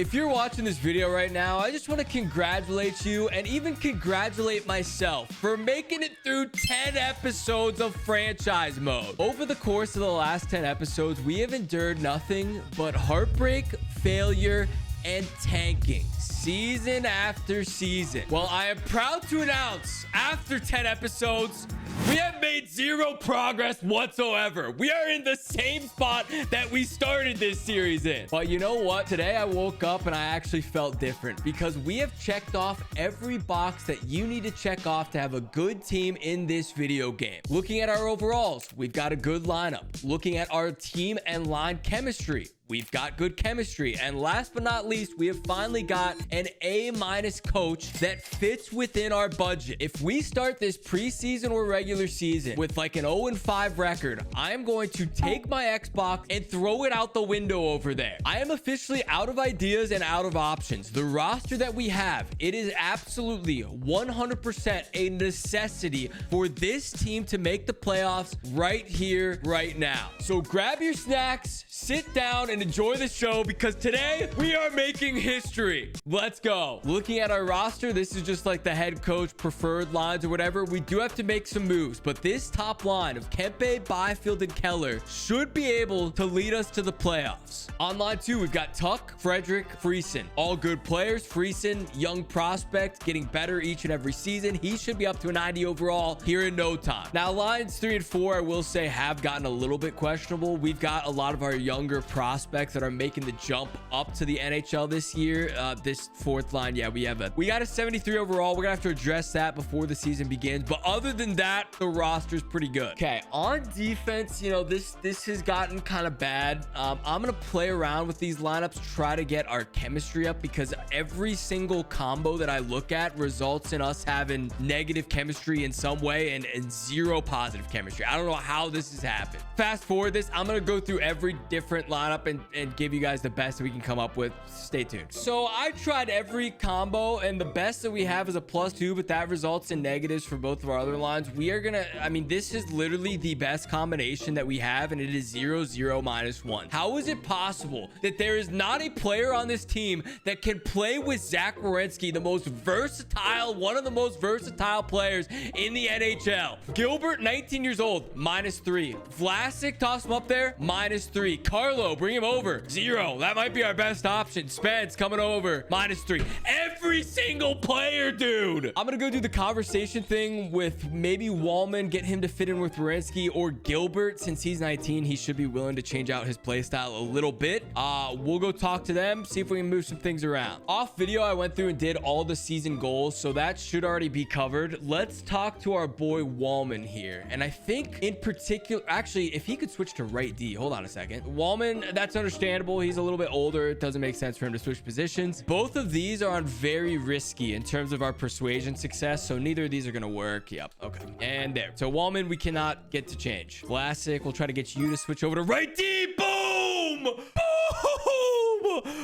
If you're watching this video right now, I just want to congratulate you and even congratulate myself for making it through 10 episodes of franchise mode. Over the course of the last 10 episodes, we have endured nothing but heartbreak, failure, and tanking season after season. Well, I am proud to announce after 10 episodes, we have made zero progress whatsoever. We are in the same spot that we started this series in. But you know what? Today I woke up and I actually felt different because we have checked off every box that you need to check off to have a good team in this video game. Looking at our overalls, we've got a good lineup. Looking at our team and line chemistry, we've got good chemistry. And last but not least, we have finally got an A- coach that fits within our budget. If we start this preseason or regular season with like an 0-5 record, I am going to take my Xbox and throw it out the window over there. I am officially out of ideas and out of options. The roster that we have, it is absolutely 100% a necessity for this team to make the playoffs right here, right now. So grab your snacks, sit down, and enjoy the show because today we are making history. Let's go. Looking at our roster, this is just like the head coach preferred lines or whatever. We do have to make some moves, but this top line of Kempe, Byfield, and Keller should be able to lead us to the playoffs. On line 2, we've got Tuck, Frederick, Friesen. All good players. Friesen, young prospect, getting better each and every season. He should be up to a 90 overall here in no time. Now, lines 3 and 4, I will say, have gotten a little bit questionable. We've got a lot of our younger prospects that are making the jump up to the NHL this year. This fourth line, yeah, we got a 73 overall. We're gonna have to address that before the season begins, but other than that, the roster's pretty good. Okay, on defense, you know, this has gotten kind of bad. I'm gonna play around with these lineups, try to get our chemistry up because every single combo that I look at results in us having negative chemistry in some way and zero positive chemistry. I don't know how this has happened. Fast forward this, I'm gonna go through every different lineup and give you guys the best that we can come up with. Stay tuned. So I tried every combo and the best that we have is a +2, but that results in negatives for both of our other lines. We are gonna, I mean, this is literally the best combination that we have, and it is 0-0 -1. How is it possible that there is not a player on this team that can play with Zach Werenski, the most versatile, one of the most versatile players in the NHL? Gilbert, 19 years old, -3. Vlasic, toss him up there, -3. Carlo, bring him over, 0. That might be our best option. Spence coming over, -3. Every single player, dude. I'm gonna go do the conversation thing with maybe Wallman, get him to fit in with Werenski, or Gilbert. Since he's 19, he should be willing to change out his play style a little bit. We'll go talk to them, see if we can move some things around. Off video, I went through and did all the season goals, so that should already be covered. Let's talk to our boy Wallman here. And I think in particular, actually, if he could switch to right D, hold on a second. Wallman, that's understandable. He's a little bit older. It doesn't make sense for him to switch positions. Both of these are on very risky in terms of our persuasion success, so neither of these are going to work. Yep. Okay. And there. So Wallman, we cannot get to change. Classic. We'll try to get you to switch over to right D. Boom! Boom!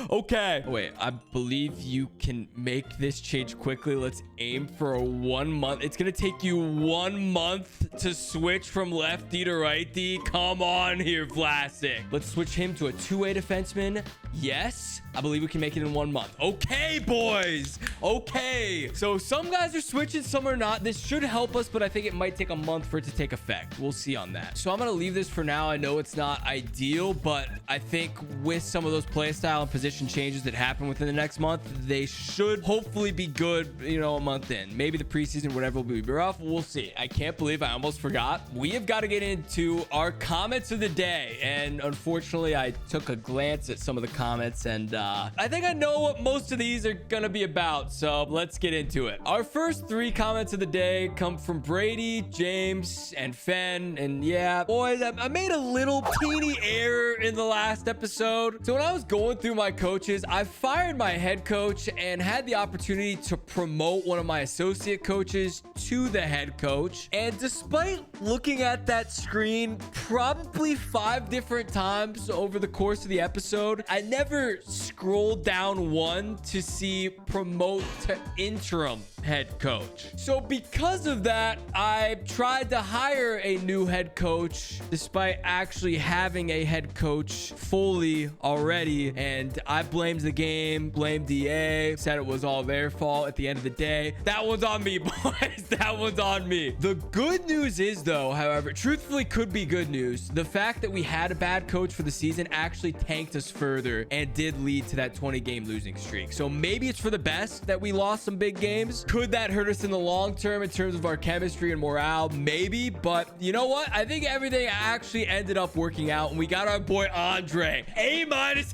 Okay. Oh, wait, I believe you can make this change quickly. Let's aim for a 1 month. It's going to take you 1 month to switch from left D to right D. Come on here, Vlasic. Let's switch him to a 2-way defenseman. Yes, I believe we can make it in 1 month. Okay, boys. Okay. So some guys are switching, some are not. This should help us, but I think it might take a month for it to take effect. We'll see on that. So I'm going to leave this for now. I know it's not ideal, but I think with some of those play style and position changes that happen within the next month, they should hopefully be good, you know, a month in. Maybe the preseason, whatever, will be rough. We'll see. I can't believe I almost forgot. We have got to get into our comments of the day. And unfortunately, I took a glance at some of the comments and I think I know what most of these are gonna be about, so let's get into it. Our first 3 comments of the day come from Brady, James, and Fen. And yeah, boys, I made a little teeny error in the last episode. So when I was going through my coaches, I fired my head coach and had the opportunity to promote one of my associate coaches to the head coach. And despite looking at that screen probably 5 different times over the course of the episode, I never scrolled down one to see promote to interim head coach. So because of that, I tried to hire a new head coach despite actually having a head coach fully already. And I blamed the game, blamed DA, said it was all their fault at the end of the day. That one's on me, boys. That one's on me. The good news is, though, however, truthfully could be good news. The fact that we had a bad coach for the season actually tanked us further and did lead to that 20-game losing streak. So maybe it's for the best that we lost some big games. Could that hurt us in the long term in terms of our chemistry and morale? Maybe, but you know what? I think everything actually ended up working out, and we got our boy Andre. A-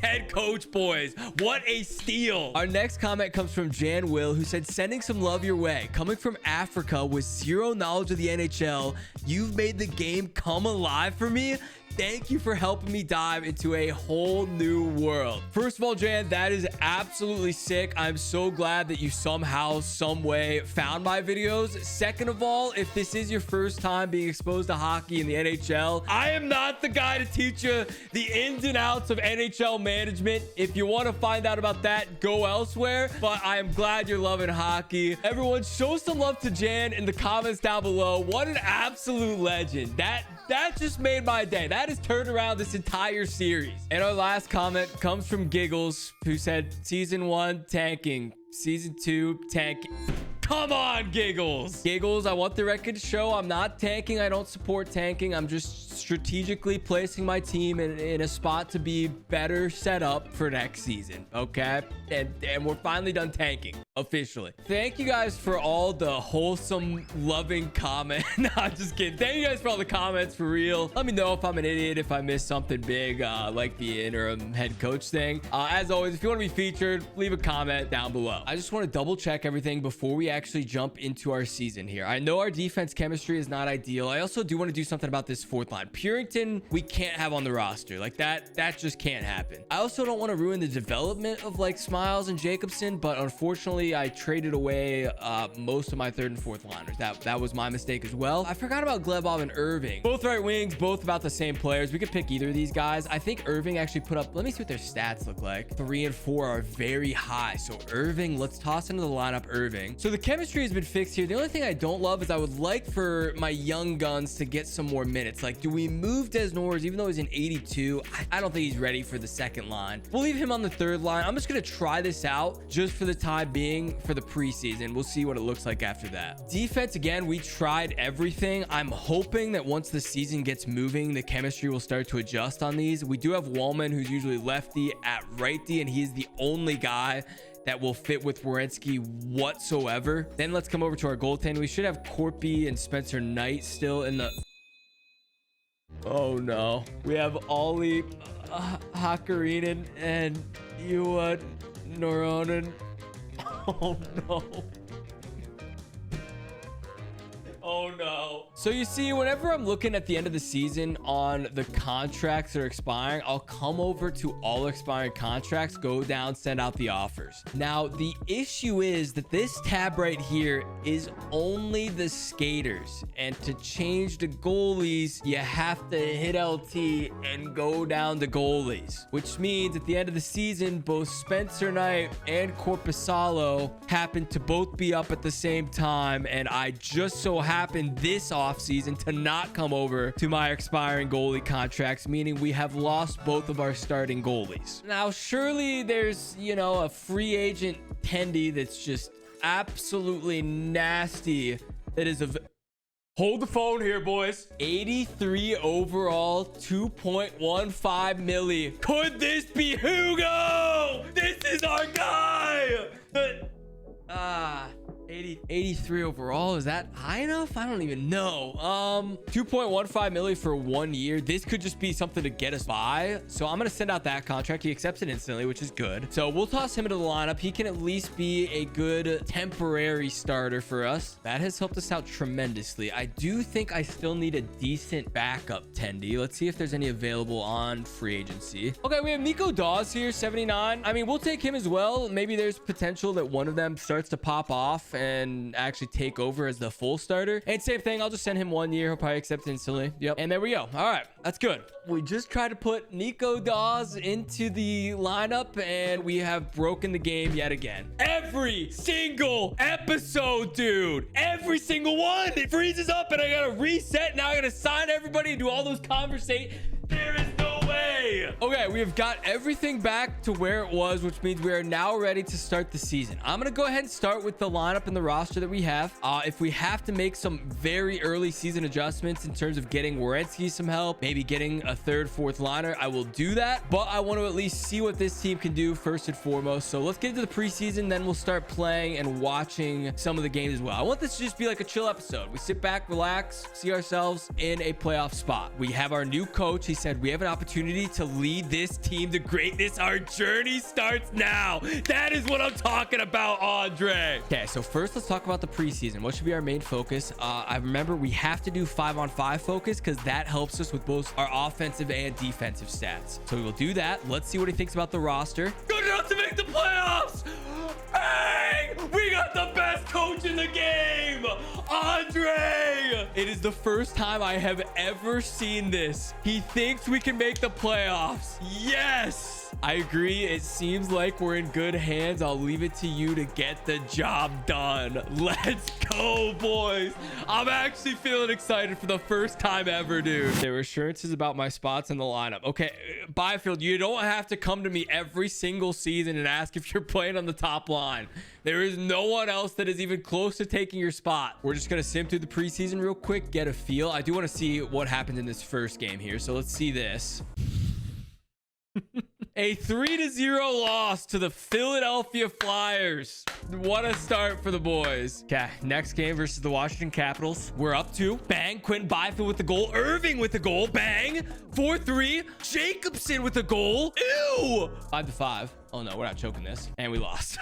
head coach, boys. What a steal. Our next comment comes from Jan Will, who said, sending some love your way. Coming from Africa with zero knowledge of the NHL, you've made the game come alive for me. Thank you for helping me dive into a whole new world. First of all, Jan, that is absolutely sick. I'm so glad that you somehow, some way found my videos. Second of all, if this is your first time being exposed to hockey in the NHL, I am not the guy to teach you the ins and outs of NHL management. If you want to find out about that, go elsewhere. But I am glad you're loving hockey. Everyone, show some love to Jan in the comments down below. What an absolute legend. That just made my day. That has turned around this entire series. And our last comment comes from Giggles, who said, season 1 tanking, season 2 tanking. Come on, Giggles. Giggles, I want the record to show I'm not tanking. I don't support tanking. I'm just strategically placing my team in a spot to be better set up for next season. Okay? And we're finally done tanking. Officially. Thank you guys for all the wholesome, loving comment. No, I'm just kidding. Thank you guys for all the comments, for real. Let me know if I'm an idiot, if I missed something big, like the interim head coach thing. As always, if you want to be featured, leave a comment down below. I just want to double check everything before we actually jump into our season here. I know our defense chemistry is not ideal. I also do want to do something about this fourth line. Purington, we can't have on the roster. Like that just can't happen. I also don't want to ruin the development of like Smiles and Jacobson, but unfortunately, I traded away most of my third and fourth liners. That was my mistake as well. I forgot about Glebov and Irving. Both right wings, both about the same players. We could pick either of these guys. I think Irving actually put up, let me see what their stats look like. 3 and 4 are very high. So Irving, let's toss into the lineup Irving. So the chemistry has been fixed here. The only thing I don't love is I would like for my young guns to get some more minutes. Like, do we move Des Norris, even though he's an 82? I don't think he's ready for the second line. We'll leave him on the third line. I'm just going to try this out just for the time being for the preseason. We'll see what it looks like after that. Defense, again, we tried everything. I'm hoping that once the season gets moving, the chemistry will start to adjust on these. We do have Wallman, who's usually lefty, at righty, and he's the only guy that will fit with Werenski whatsoever. Then let's come over to our goaltending. We should have Corpy and Spencer Knight still in the... Oh no. We have Ollie Hakarinen and Ewa Noronen. Oh no. Oh no. So you see, whenever I'm looking at the end of the season on the contracts that are expiring, I'll come over to all expiring contracts, go down, send out the offers. Now, the issue is that this tab right here is only the skaters. And to change the goalies, you have to hit LT and go down to goalies. Which means at the end of the season, both Spencer Knight and Corpusalo happen to both be up at the same time. And I just so happened this offseason to not come over to my expiring goalie contracts, meaning we have lost both of our starting goalies. Now, surely there's, you know, a free agent Tendy that's just absolutely nasty. That is a... Hold the phone here, boys. 83 overall, 2.15 milli. Could this be Hugo? This is our guy. 83 overall, is that high enough? I don't even know. 2.15 milli for 1 year. This could just be something to get us by. So I'm gonna send out that contract. He accepts it instantly, which is good. So we'll toss him into the lineup. He can at least be a good temporary starter for us. That has helped us out tremendously. I do think I still need a decent backup Tendy. Let's see if there's any available on free agency. Okay, we have Nico Dawes here, 79. I mean, we'll take him as well. Maybe there's potential that one of them starts to pop off and and actually take over as the full starter. And same thing, I'll just send him 1 year. He'll probably accept instantly. Yep. And there we go. All right, that's good. We just tried to put Nico Dawes into the lineup, and we have broken the game yet again. Every single episode, dude. Every single one. It freezes up, and I gotta reset. Now I gotta sign everybody and do all those conversations. There is no way. Okay, we have got everything back to where it was, which means we are now ready to start the season. I'm gonna go ahead and start with the lineup and the roster that we have. If we have to make some very early season adjustments in terms of getting Werenski some help, maybe getting a third, fourth liner, I will do that. But I want to at least see what this team can do first and foremost. So let's get into the preseason, then we'll start playing and watching some of the games as well. I want this to just be like a chill episode. We sit back, relax, see ourselves in a playoff spot. We have our new coach. He said we have an opportunity to lead this team to greatness. Our journey starts now. That is what I'm talking about, Andre. Okay, so first let's talk about the preseason. What should be our main focus? I remember we have to do 5-on-5 focus because that helps us with both our offensive and defensive stats. So we will do that. Let's see what he thinks about the roster. Good enough to make the playoffs. Bang! We got the best coach in the game, Andre. It is the first time I have ever seen this. He thinks we can make the playoffs. Yes. I agree. It seems like we're in good hands. I'll leave it to you to get the job done. Let's go, boys. I'm actually feeling excited for the first time ever, dude. There were assurances about my spots in the lineup. Okay, Byfield, you don't have to come to me every single season and ask if you're playing on the top line. There is no one else that is even close to taking your spot. We're just going to sim through the preseason real quick, get a feel. I do want to see what happened in this first game here. So let's see this. A 3-0 loss to the Philadelphia Flyers. What a start for the boys. Okay, next game versus the Washington Capitals. We're up 2. Bang. Quentin Byfield with the goal. Irving with the goal. Bang. 4-3. Jacobson with the goal. Ew. 5-5. Oh no, we're not choking this. And we lost.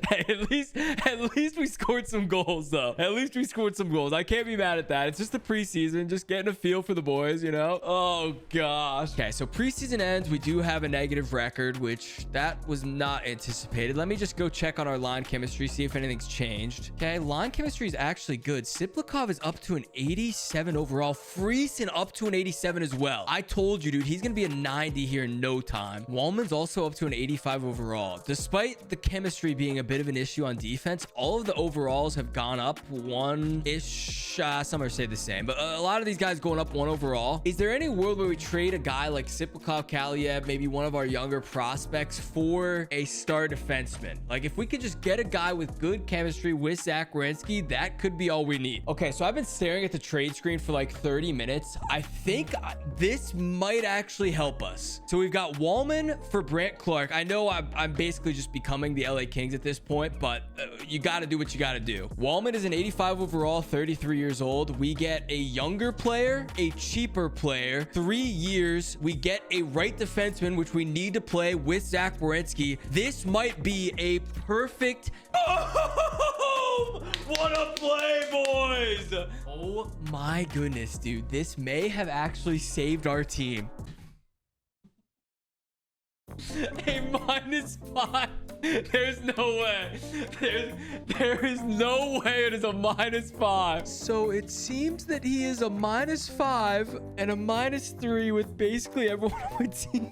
Hey, at least we scored some goals, though. At least we scored some goals. I can't be mad at that. It's just the preseason, just getting a feel for the boys, you know? Oh, gosh. Okay, so preseason ends. We do have a negative record, which that was not anticipated. Let me just go check on our line chemistry, see if anything's changed. Okay, line chemistry is actually good. Siplikov is up to an 87 overall. Friesen up to an 87 as well. I told you, dude, he's going to be a 90 here in no time. Wallman's also up to an 85 overall. Despite the chemistry being a bit of an issue on defense, all of the overalls have gone up 1-ish. Some are say the same, but a lot of these guys going up 1 overall. Is there any world where we trade a guy like Siplikov, Kaliev, maybe one of our younger prospects for a star defenseman? Like if we could just get a guy with good chemistry with Zach Werenski, that could be all we need. Okay, so I've been staring at the trade screen for like 30 minutes. I think this might actually help us. So we've got Wallman for Brant Clark. I know I'm basically just becoming the LA Kings at this point, but you got to do what you got to do. Wallman is an 85 overall, 33 years old. We get a younger player, a cheaper player, 3 years. We get a right defenseman, which we need to play with Zach Werenski. This might be a perfect... Oh, what a play, boys. Oh my goodness, dude. This may have actually saved our team. A -5. There's no way. There is no way it is a -5. So it seems that he is a -5 and a -3 with basically everyone on my team.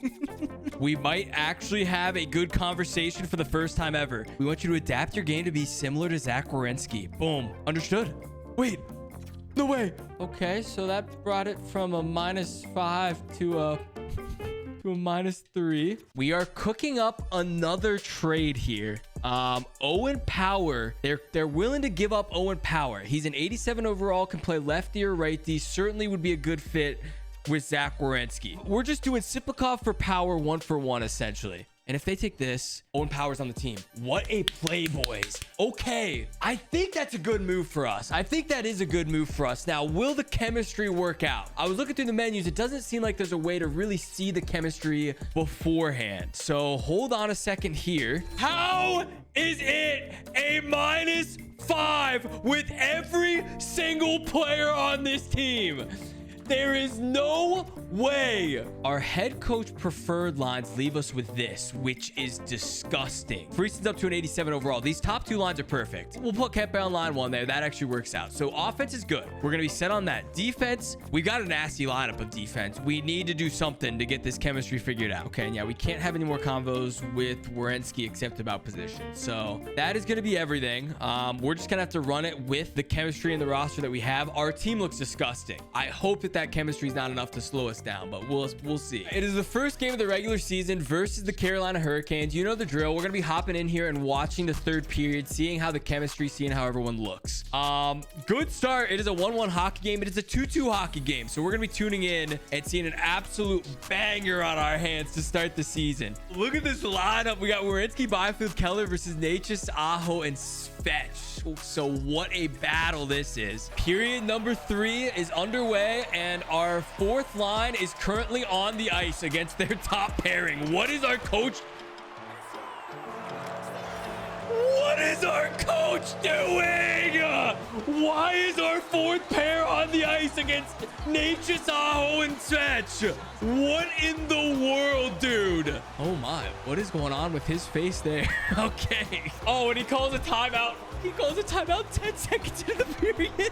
We might actually have a good conversation for the first time ever. We want you to adapt your game to be similar to Zach Werenski. Boom. Understood. Wait. No way. Okay, so that brought it from a -5 to a -3. We are cooking up another trade here. Owen Power. They're willing to give up Owen Power. He's an 87 overall, can play lefty or righty. Certainly would be a good fit with Zach Werenski. We're just doing Siplikov for Power 1-for-1 essentially. And if they take this, Owen Power's on the team. What a play, boys. Okay, I think that's a good move for us. I think that is a good move for us. Now, will the chemistry work out? I was looking through the menus. It doesn't seem like there's a way to really see the chemistry beforehand. So hold on a second here. How is it a -5 with every single player on this team? There is no way. Our head coach preferred lines leave us with this, which is disgusting. Freeson's up to an 87 overall. These top two lines are perfect. We'll put Kempe on line one there. That actually works out. So offense is good. We're going to be set on that. Defense, we got a nasty lineup of defense. We need to do something to get this chemistry figured out. Okay, and yeah, we can't have any more combos with Werenski except about position. So that is going to be everything. We're just going to have to run it with the chemistry and the roster that we have. Our team looks disgusting. I hope that chemistry is not enough to slow us down, but we'll see. It is the first game of the regular season versus the Carolina Hurricanes. You know the drill. We're going to be hopping in here and watching the third period, seeing how the chemistry, seeing how everyone looks. Good start. It is a 1-1 hockey game. It is a 2-2 hockey game. So we're going to be tuning in and seeing an absolute banger on our hands to start the season. Look at this lineup. We got Werenski, Byfield, Keller versus Natchez, Aho, and Fetch. So what a battle this is. Period number 3 is underway, and our fourth line is currently on the ice against their top pairing. What is our coach? What is our coach doing? Why is our fourth pair on the ice against Natchez, Aho, and Fetch? What in the world, dude? Oh my, what is going on with his face there? Okay. Oh, and he calls a timeout. He calls a timeout 10 seconds into the period.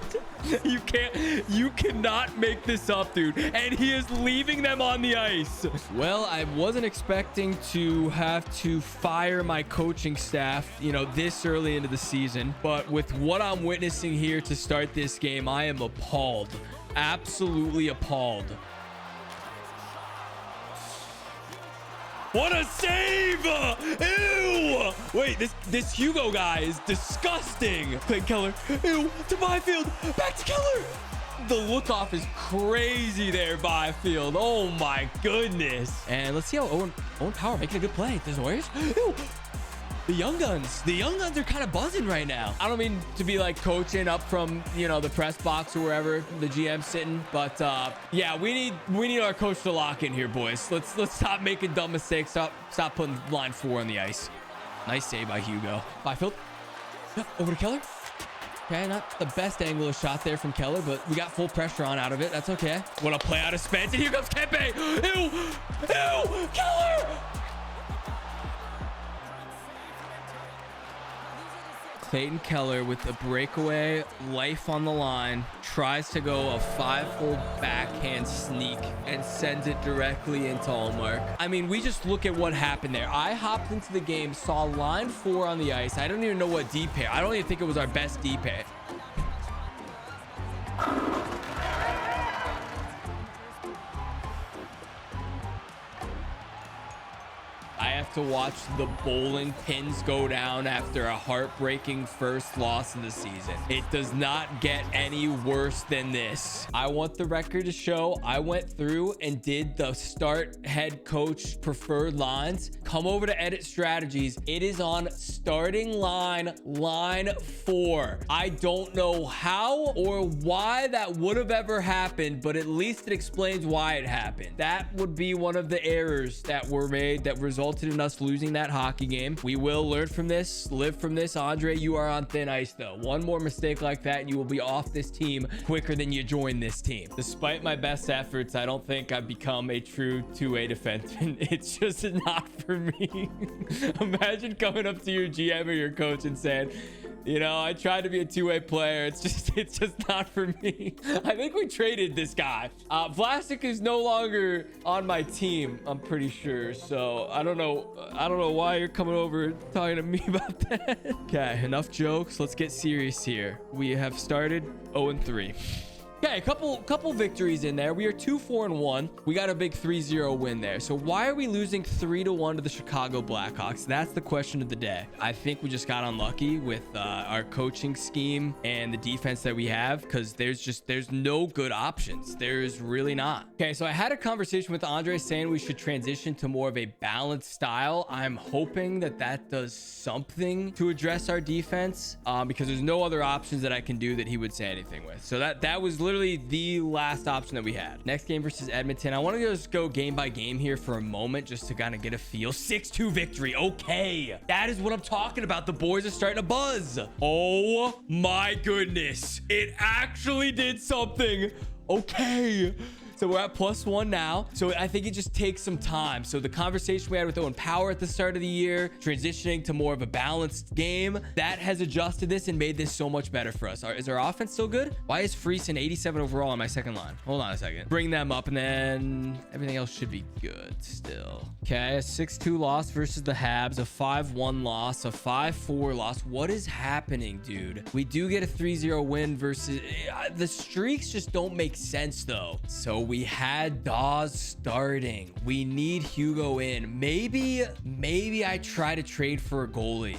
You cannot make this up, dude. And he is leaving them on the ice. Well, I wasn't expecting to have to fire my coaching staff, this early into the season. But with what I'm witnessing here to start this game, I am appalled. Absolutely appalled. What a save! Ew! Wait, this Hugo guy is disgusting. Clint Keller. Ew! To Byfield. Back to Keller. The look off is crazy there, Byfield. Oh my goodness. And let's see how Owen Power making a good play. There's Warriors. Ew! The young guns are kind of buzzing right now. I don't mean to be like coaching up from, the press box or wherever the GM's sitting, but yeah, we need our coach to lock in here, boys. Let's stop making dumb mistakes. Stop putting line 4 on the ice. Nice save by Hugo. Byfield. Yep, over to Keller. Okay, not the best angle of shot there from Keller, but we got full pressure on out of it. That's okay. What a play out of Spence, and here comes Kempe. Ew! Ew! Keller! Clayton Keller with a breakaway, life on the line, tries to go a 5-hole backhand sneak and sends it directly into Allmark. I mean, we just look at what happened there. I hopped into the game, saw line 4 on the ice. I don't even know what D pair. I don't even think it was our best D pair. I have to watch the bowling pins go down after a heartbreaking first loss of the season. It does not get any worse than this. I want the record to show I went through and did the start head coach preferred lines. Come over to edit strategies. It is on starting line 4. I don't know how or why that would have ever happened, but at least it explains why it happened. That would be one of the errors that were made that resulted in us losing that hockey game. We will learn from this, live from this. Andre, you are on thin ice though. One more mistake like that and you will be off this team quicker than you join this team. Despite my best efforts, I don't think I've become a true 2-way defenseman. It's just not for me. Imagine coming up to your GM or your coach and saying, I tried to be a 2-way player. It's just not for me. I think we traded this guy. Vlasic is no longer on my team, I'm pretty sure. So I don't know why you're coming over talking to me about that. Okay, enough jokes. Let's get serious here. We have started 0-3. Okay, a couple victories in there. We are 2-4-1. We got a big 3-0 win there. So why are we losing 3-1 to the Chicago Blackhawks? That's the question of the day. I think we just got unlucky with our coaching scheme and the defense that we have, because there's no good options. There's really not. Okay, so I had a conversation with Andre saying we should transition to more of a balanced style. I'm hoping that does something to address our defense, because there's no other options that I can do that he would say anything with. So that was literally the last option that we had. Next game versus Edmonton. I want to just go game by game here for a moment just to kind of get a feel. 6-2 victory. Okay, that is what I'm talking about. The boys are starting to buzz. Oh my goodness, it actually did something. Okay. So we're at +1 now. So I think it just takes some time. So the conversation we had with Owen Power at the start of the year, transitioning to more of a balanced game, that has adjusted this and made this so much better for us. Is our offense still good? Why is Friesen 87 overall on my second line? Hold on a second. Bring them up, and then everything else should be good still. Okay, a 6-2 loss versus the Habs, a 5-1 loss, a 5-4 loss. What is happening, dude? We do get a 3-0 win versus... the streaks just don't make sense, though. So we had Dawes starting. We need Hugo in. Maybe I try to trade for a goalie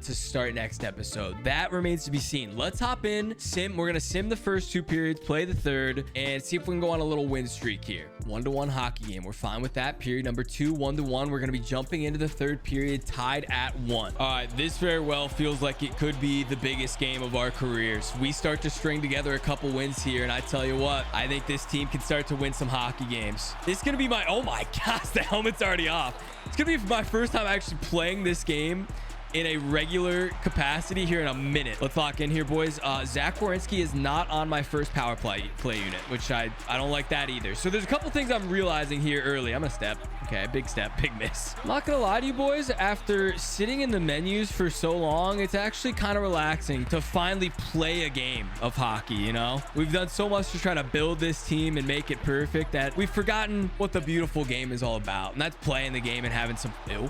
to start next episode. That remains to be seen. Let's hop in, sim. We're gonna sim the first 2 periods, play the third, and see if we can go on a little win streak here. 1-1 hockey game. We're fine with that. Period number 2, 1-1. We're gonna be jumping into the third period tied at 1. All right, this very well feels like it could be the biggest game of our careers. We start to string together a couple wins here, and I tell you what, I think this team can start to win some hockey games. This is gonna be my... oh my gosh, the helmet's already off. It's gonna be my first time actually playing this game in a regular capacity here in a minute. Let's lock in here, boys. Zach Werenski is not on my first power play unit, which I don't like that either. So there's a couple things I'm realizing here early. I'm gonna step. Okay, big step, big miss. I'm not gonna lie to you boys, after sitting in the menus for so long, it's actually kind of relaxing to finally play a game of hockey, you know? We've done so much to try to build this team and make it perfect that we've forgotten what the beautiful game is all about. And that's playing the game and having some... ew.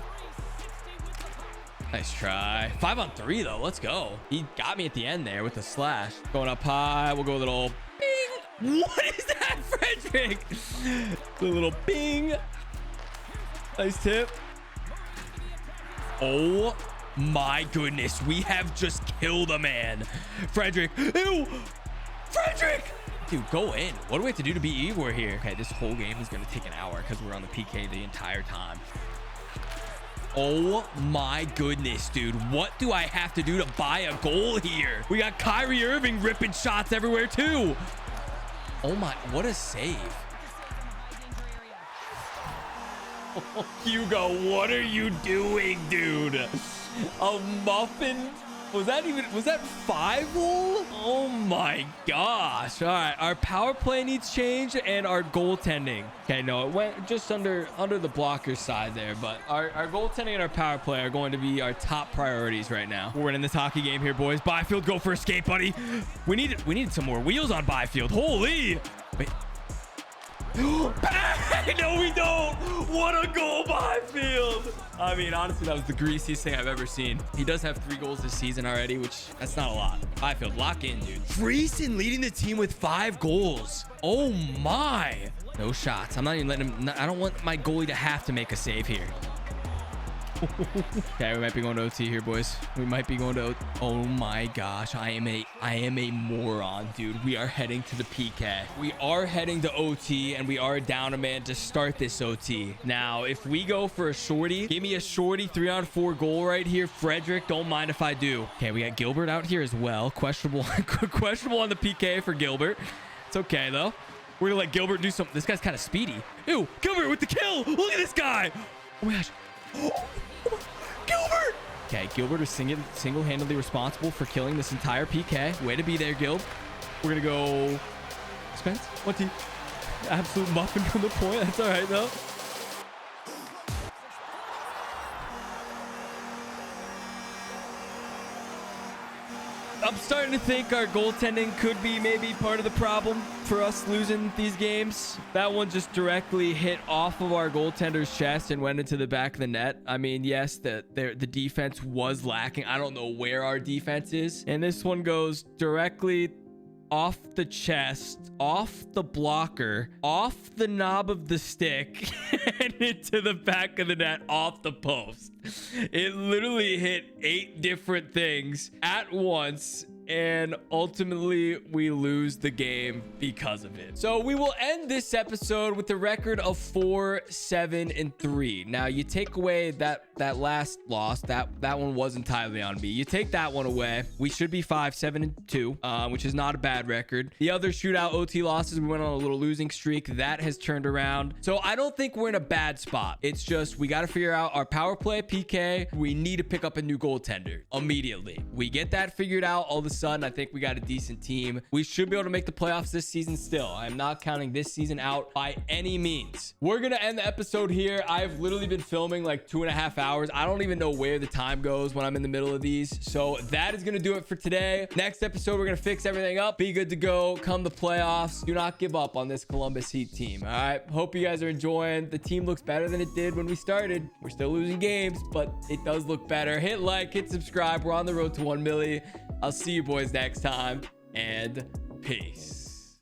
Nice try. 5-on-3 though. Let's go. He got me at the end there with the slash. Going up high. We'll go a little bing. What is that, Frederick? The little bing. Nice tip. Oh my goodness. We have just killed a man. Frederick. Ew. Frederick. Dude, go in. What do we have to do to beat Igor here? Okay, this whole game is going to take an hour because we're on the PK the entire time. Oh my goodness, dude. What do I have to do to buy a goal here? We got Kyrie Irving ripping shots everywhere too. Oh my, what a save. Oh, Hugo, what are you doing, dude? A muffin? Was that 5-hole? Oh my gosh. All right, our power play needs change and our goaltending. Okay, no, it went just under the blocker side there, but our goaltending and our power play are going to be our top priorities right now. We're in this hockey game here, boys. Byfield, go for a skate, buddy. We needed some more wheels on Byfield. Holy. Wait. No, we don't. What a goal, Byfield. I mean, honestly, that was the greasiest thing I've ever seen. He does have 3 goals this season already, which that's not a lot. Byfield, lock in, dude. Friesen leading the team with 5 goals. Oh my. No shots. I'm not even letting him. I don't want my goalie to have to make a save here. Okay, we might be going to OT here, boys. We might be going to OT. Oh my gosh, I am a moron, dude. We are heading to the PK. We are heading to OT, and we are down a man to start this OT. Now, if we go for a shorty, give me a shorty 3-on-4 goal right here. Frederick, don't mind if I do. Okay, we got Gilbert out here as well. Questionable on the PK for Gilbert. It's okay, though. We're gonna let Gilbert do something. This guy's kind of speedy. Ew, Gilbert with the kill. Look at this guy. Oh my gosh. Gilbert! Okay, Gilbert is single-handedly responsible for killing this entire PK. Way to be there, Gil. We're gonna go... Spence? 1-2. Absolute muffin from the point. That's all right, though. I'm starting to think our goaltending could be maybe part of the problem for us losing these games. That one just directly hit off of our goaltender's chest and went into the back of the net. I mean, yes, the defense was lacking. I don't know where our defense is. And this one goes directly off the chest, off the blocker, off the knob of the stick, and into the back of the net, off the post. It literally hit 8 different things at once, and ultimately we lose the game because of it. So we will end this episode with the record of 4-7-3. Now you take away that last loss, that one was entirely on me. You take that one away, we should be 5-7-2, which is not a bad record. The other shootout OT losses, we went on a little losing streak. That has turned around. So I don't think we're in a bad spot. It's just we got to figure out our power play, PK. We need to pick up a new goaltender immediately. We get that figured out, all of a sudden, I think we got a decent team. We should be able to make the playoffs this season still. I'm not counting this season out by any means. We're going to end the episode here. I've literally been filming like 2.5 hours. I don't even know where the time goes when I'm in the middle of these. So that is going to do it for today. Next episode, we're going to fix everything up. Be good to go. Come the playoffs. Do not give up on this Columbus Heat team. All right. Hope you guys are enjoying. The team looks better than it did when we started. We're still losing games, but it does look better. Hit like, hit subscribe. We're on the road to 1 million. I'll see you boys next time, and peace.